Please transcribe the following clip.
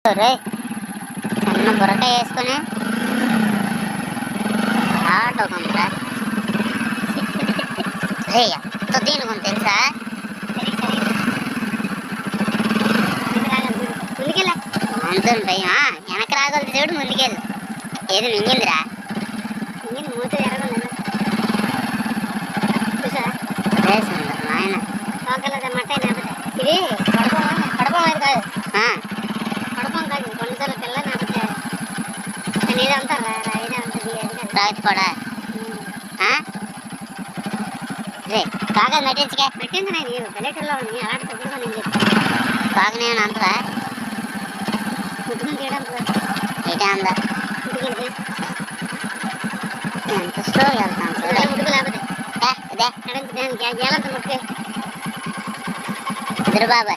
రే చిన్న బుర్రకాయ వేసుకొని ఆటోకుంటా రే ఎంత దీనికి తెలుసా అంతుంది భయం వెనక రాగలదు చూడు ముందుకెళ్ళు ఏది మింగిందిరా మింగింది మూత ఎరగలేదు చూసా ఆయన మట్ట ఇది కడపం అది కాదు కడపం కాదు కొండతల పిల్ల లేకపోతే ఇదే అంటారా ఇదే అంటుంది రాయితీ కూడా రే బాగా నటించగా నటింది నేను పల్లెటూరులో ఉంది అలాంటి తగ్గుగా నేను చెప్తాను బాగా నేను అంటరా ఇటే అందా ఎంత స్లో వెళ్తాను ముడుకు లేకపోతే ఇదే గేలంత ముట్టుకే ఇద్దరు బాబా